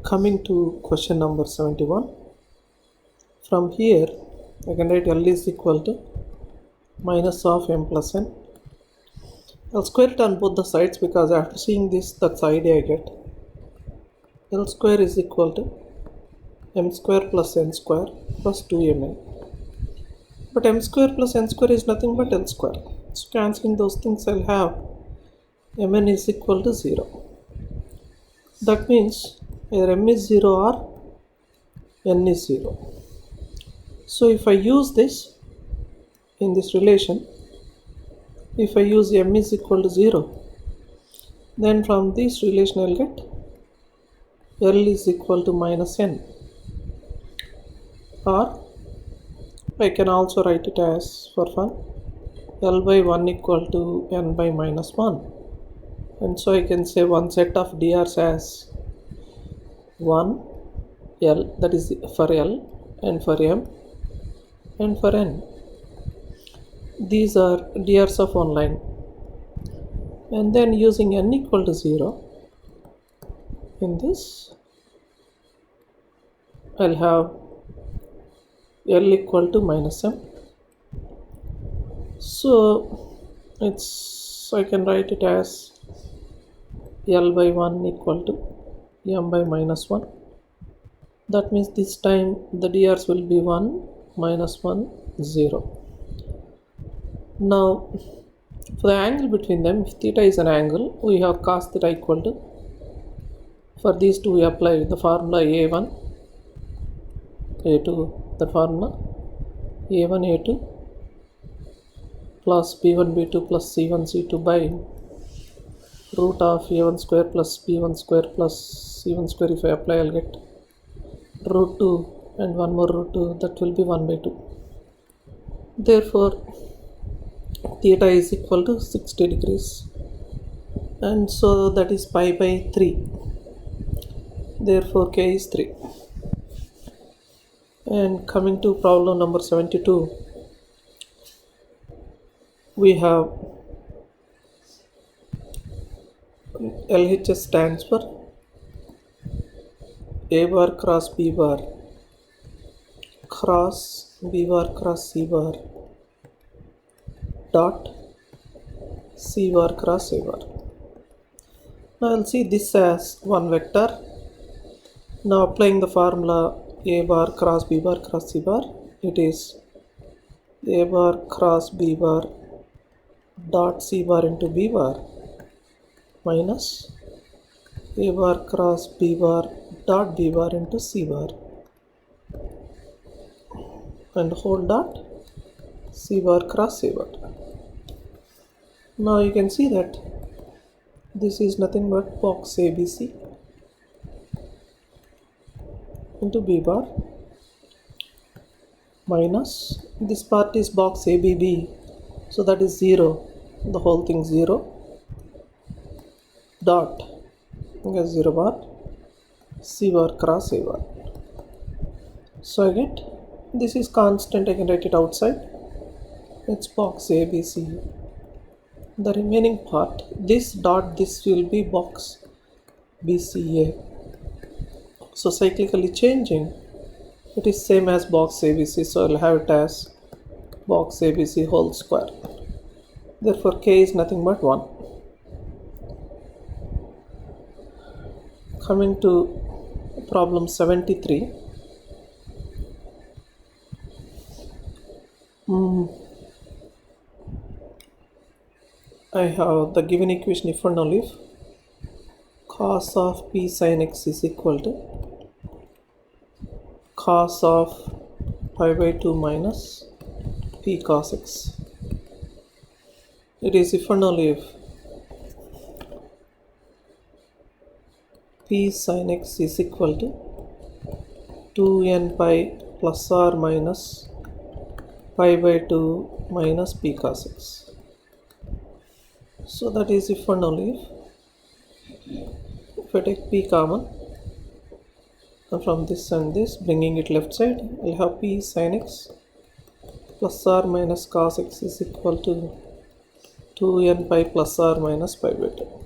Coming to question number 71. From here, I can write L is equal to minus of m plus n. I'll square it on both the sides because after seeing this, that's the idea I get. L square is equal to m square plus n square plus 2mn. But m square plus n square is nothing but L square. So cancelling those things, I'll have mn is equal to 0. That means either m is 0 or n is 0. So if I use this in this relation, if I use m is equal to 0, then from this relation I'll get L is equal to minus n, or I can also write it as, for fun, L by 1 equal to n by minus 1. And so I can say one set of drs as 1 L, that is for L, and for m, and for n. These are drs of one line. And then using n equal to 0, in this I'll have L equal to minus m. So I can write it as L by 1 equal to m by minus 1. That means this time the drs will be 1, minus 1, 0. Now for the angle between them, if theta is an angle, we have cos theta equal to, for these two we apply the formula a1, a2, the formula a1, a2 plus b1, b2 plus c1, c2 by root of a1 square plus b1 square plus c1 square. If I apply, I'll get root 2 and one more root 2, that will be 1 by 2. Therefore theta is equal to 60 degrees, and so that is pi by 3. Therefore k is 3. And coming to problem number 72, we have LHS stands for A bar cross B bar cross B bar cross C bar dot C bar cross A bar. Now I'll see this as one vector. Now applying the formula A bar cross B bar cross C bar, it is A bar cross B bar dot C bar into B bar minus A bar cross B bar dot B bar into C bar and whole dot C bar cross A bar. Now you can see that this is nothing but box ABC into B bar minus this part is box ABB, so that is 0, the whole thing 0 dot 0 bar C bar cross A bar. So I get, this is constant, I can write it outside, it's box ABC. The remaining part, this dot, this will be box BCA. So cyclically changing, it is same as box ABC, so I'll have it as box ABC whole square. Therefore k is nothing but 1. Coming to problem 73. I have the given equation if and only if cos of p sin x is equal to cos of pi by 2 minus p cos x. It is if and only if p sin x is equal to 2n pi plus or minus pi by 2 minus p cos x. So that is if and only if I take p common, and from this and this, bringing it left side, I'll have p sin x plus or minus cos x is equal to 2n pi plus or minus pi by 2.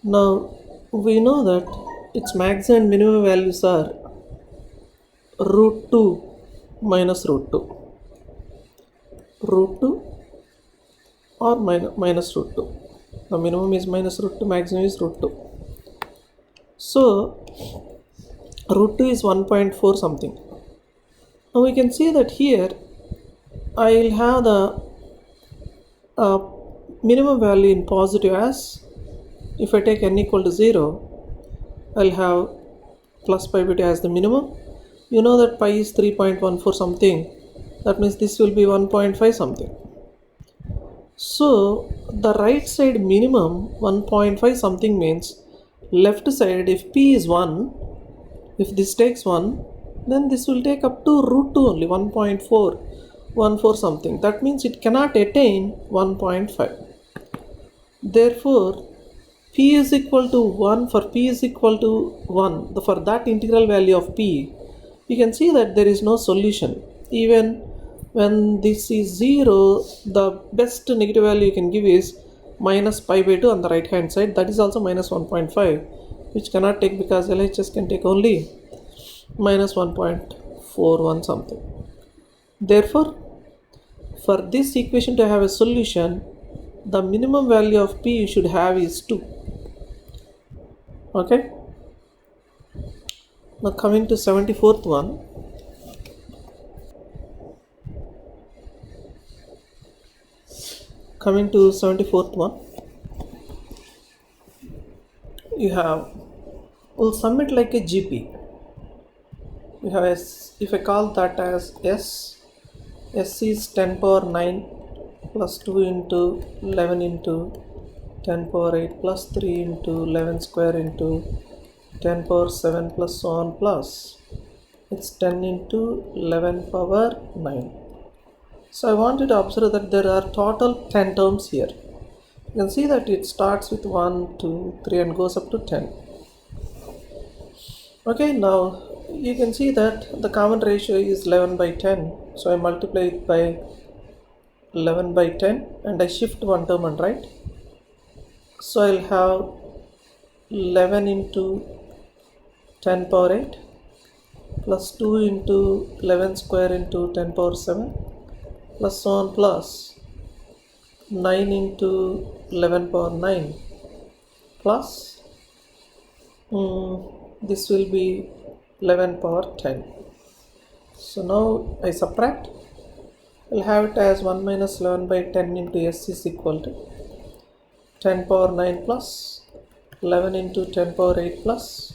Now we know that its maximum and minimum values are root 2 minus root 2. Root 2 or minus root 2. The minimum is minus root 2, maximum is root 2. So root 2 is 1.4 something. Now we can see that here I will have the minimum value in positive as, if I take n equal to 0, I'll have plus pi by 2 as the minimum. You know that pi is 3.14 something, that means this will be 1.5 something. So the right side minimum 1.5 something means left side, if p is 1, if this takes 1, then this will take up to root 2 only, 1.414 something. That means it cannot attain 1.5. Therefore p is equal to 1. For p is equal to 1, for that integral value of p, you can see that there is no solution. Even when this is 0, the best negative value you can give is minus pi by 2 on the right hand side. That is also minus 1.5, which cannot take because LHS can take only minus 1.41 something. Therefore, for this equation to have a solution, the minimum value of p you should have is 2. Okay. Now coming to 74th one. Coming to 74th one, you have, we'll sum it like a GP. We have S, if I call that as S, S is 10 power 9 plus 2 into 11 into 10 power 8 plus 3 into 11 square into 10 power 7 plus so on, plus it's 10 into 11 power 9. So I want you to observe that there are total 10 terms here. You can see that it starts with 1, 2, 3 and goes up to 10. Okay, now you can see that the common ratio is 11 by 10. So I multiply it by 11 by 10 and I shift one term and write. So I'll have 11 into 10 power 8 plus 2 into 11 square into 10 power 7 plus so on, plus 9 into 11 power 9 plus this will be 11 power 10. So now I subtract. I'll have it as 1 minus 11 by 10 into S is equal to 10 power 9 plus 11 into 10 power 8 plus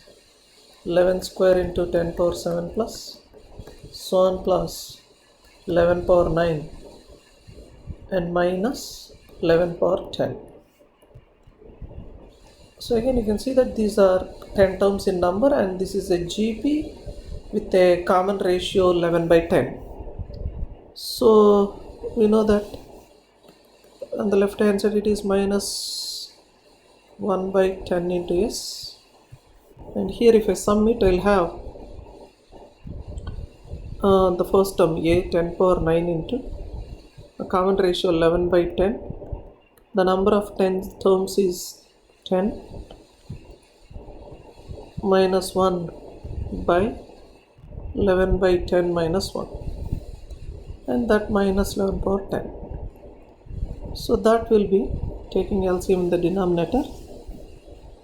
11 square into 10 power 7 plus so on, plus 11 power 9 and minus 11 power 10. So again you can see that these are 10 terms in number and this is a GP with a common ratio 11 by 10. So we know that on the left hand side it is minus 1 by 10 into S, and here if I sum it, I'll have the first term A 10 power 9 into a common ratio 11 by 10. The number of 10 terms is 10 minus 1 by 11 by 10 minus 1, and that minus 11 power 10. So that will be taking LCM in the denominator.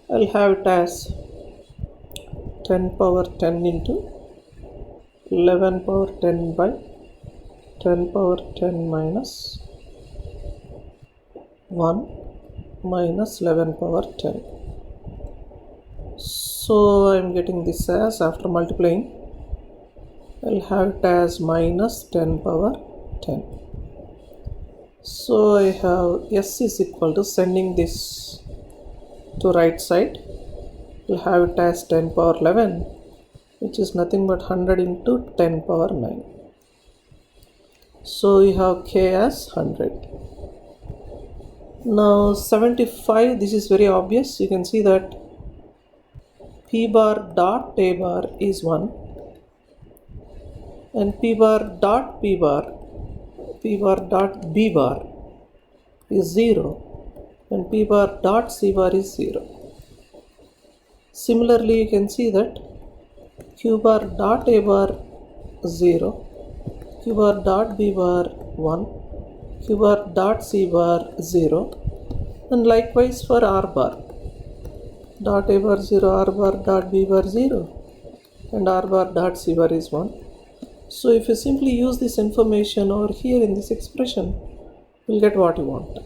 I'll have it as 10 power 10 into 11 power 10 by 10 power 10 minus 1 minus 11 power 10. So I'm getting this as, after multiplying, I'll have it as minus 10 power 10. So I have S is equal to, sending this to right side, we'll have it as 10 power 11, which is nothing but 100 into 10 power 9. So you have K as 100. Now 75, this is very obvious. You can see that P bar dot A bar is 1 and P bar dot B bar dot B bar is 0 and P bar dot C bar is 0. Similarly, you can see that q bar dot a bar 0, q bar dot b bar 1, q bar dot c bar 0, and likewise for r bar dot a bar 0, r bar dot b bar 0, and r bar dot c bar is 1. So if you simply use this information over here in this expression, you'll get what you want.